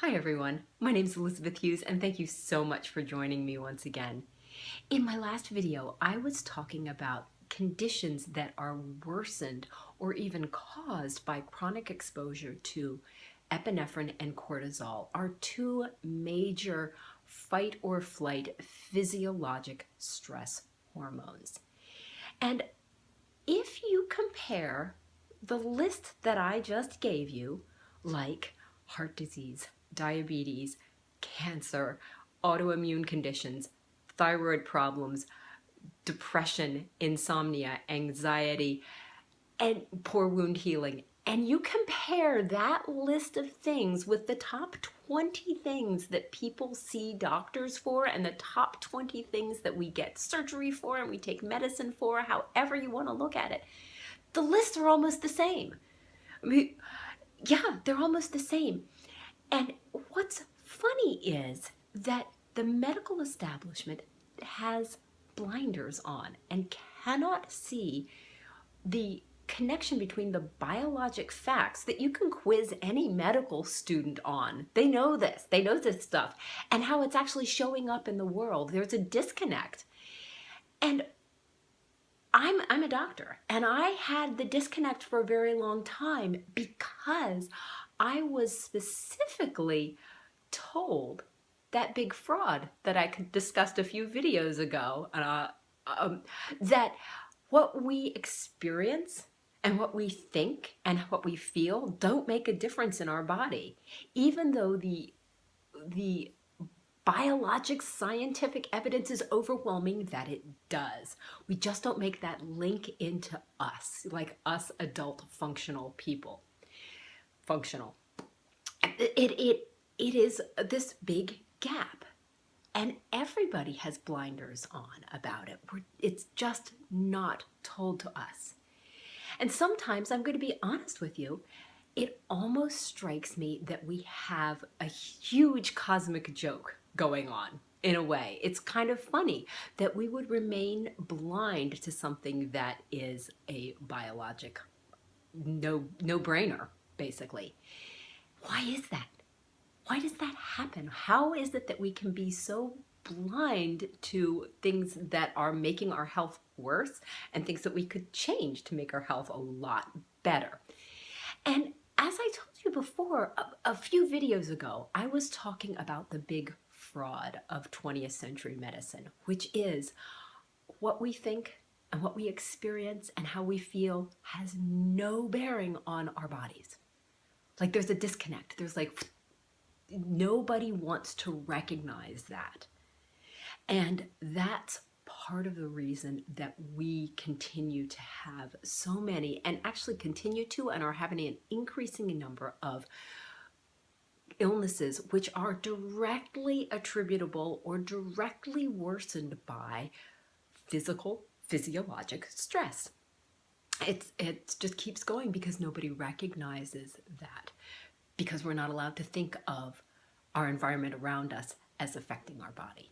Hi everyone, my name is Elizabeth Hughes and thank you so much for joining me once again. In my last video, I was talking about conditions that are worsened or even caused by chronic exposure to epinephrine and cortisol, are two major fight or flight physiologic stress hormones. And if you compare the list that I just gave you, like heart disease, diabetes, cancer, autoimmune conditions, thyroid problems, depression, insomnia, anxiety, and poor wound healing, and you compare that list of things with the top 20 things that people see doctors for and the top 20 things that we get surgery for and we take medicine for, however you want to look at it, the lists are almost the same. I mean, yeah, they're almost the same. And what's funny is that the medical establishment has blinders on and cannot see the connection between the biologic facts that you can quiz any medical student on. They know this stuff, and how it's actually showing up in the world. There's a disconnect. And I'm a doctor, and I had the disconnect for a very long time because I was specifically told that big fraud that I discussed a few videos ago, that what we experience and what we think and what we feel don't make a difference in our body, even though the biologic scientific evidence is overwhelming that it does. We just don't make that link into us, like us adult functional people. Functional. It is this big gap. And everybody has blinders on about it. It's just not told to us. And sometimes, I'm going to be honest with you, it almost strikes me that we have a huge cosmic joke going on in a way. It's kind of funny that we would remain blind to something that is a biologic no-brainer, basically. Why is that? Why does that happen? How is it that we can be so blind to things that are making our health worse and things that we could change to make our health a lot better? And as I told you before, a few videos ago, I was talking about the big fraud of 20th century medicine, which is what we think and what we experience and how we feel has no bearing on our bodies. Like there's a disconnect. There's like, nobody wants to recognize that. And that's part of the reason that we continue to have so many, and actually continue to, and are having an increasing number of illnesses which are directly attributable or directly worsened by physiologic stress. It just keeps going because nobody recognizes that, because we're not allowed to think of our environment around us as affecting our body.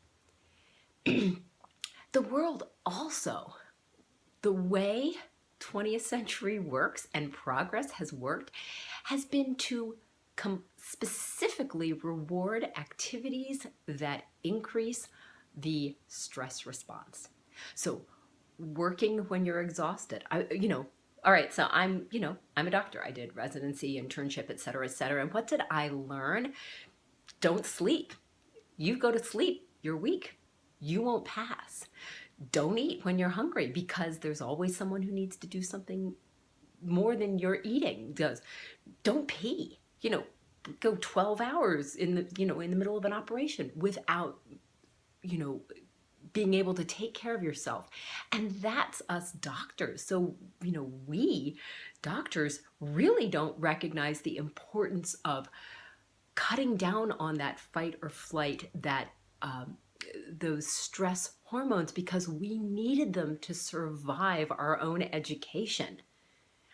The world also, the way 20th century works and progress has worked, has been to specifically reward activities that increase the stress response. So working when you're exhausted, all right, so I'm a doctor. I did residency, internship, et cetera, et cetera. And what did I learn? Don't sleep. You go to sleep, you're weak. You won't pass. Don't eat when you're hungry, because there's always someone who needs to do something more than you're eating does. Don't pee. Go 12 hours in the middle of an operation without, being able to take care of yourself. And that's us doctors. So, we doctors really don't recognize the importance of cutting down on that fight or flight, that those stress hormones, because we needed them to survive our own education.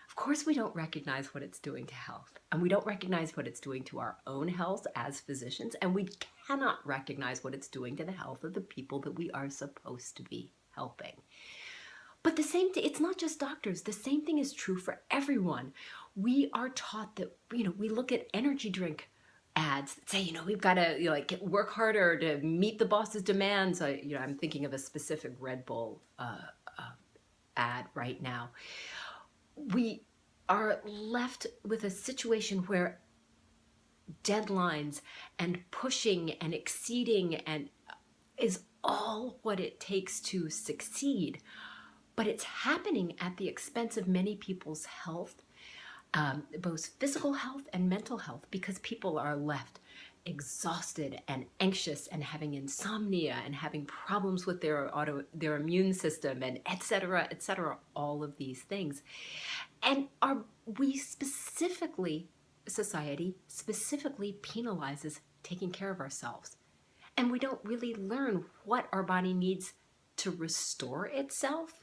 Of course, we don't recognize what it's doing to health, and we don't recognize what it's doing to our own health as physicians, and we cannot recognize what it's doing to the health of the people that we are supposed to be helping. But the same thing, it's not just doctors, the same thing is true for everyone. We are taught that, we look at energy drink ads that say, we've got to work harder to meet the boss's demands. I'm thinking of a specific Red Bull ad right now. We are left with a situation where deadlines and pushing and exceeding and is all what it takes to succeed. But it's happening at the expense of many people's health, both physical health and mental health, because people are left exhausted and anxious and having insomnia and having problems with their immune system and et cetera, all of these things. And we specifically, society specifically penalizes taking care of ourselves. And we don't really learn what our body needs to restore itself.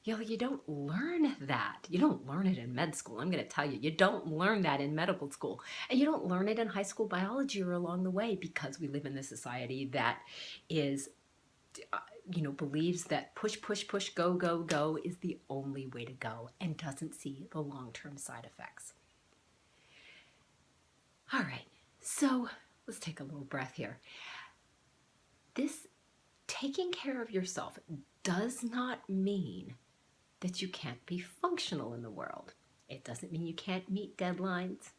You don't learn that. You don't learn it in med school. I'm going to tell you, you don't learn that in medical school. And you don't learn it in high school biology or along the way, because we live in a society that is, believes that push, push, push, go, go, go is the only way to go and doesn't see the long-term side effects. All right, so let's take a little breath here. This taking care of yourself does not mean that you can't be functional in the world. It doesn't mean you can't meet deadlines.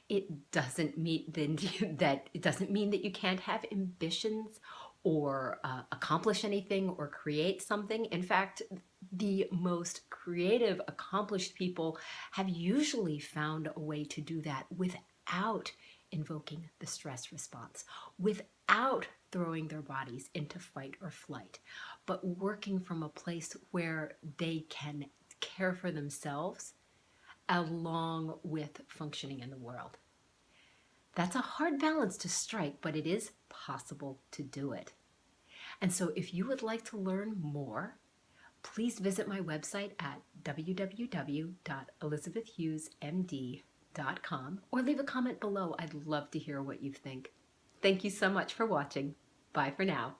It doesn't mean that you can't have ambitions or accomplish anything or create something. In fact, the most creative, accomplished people have usually found a way to do that without invoking the stress response, without throwing their bodies into fight or flight, but working from a place where they can care for themselves along with functioning in the world. That's a hard balance to strike, but it is possible to do it. And so if you would like to learn more, please visit my website at www.elizabethhughesmd.com or leave a comment below. I'd love to hear what you think. Thank you so much for watching. Bye for now.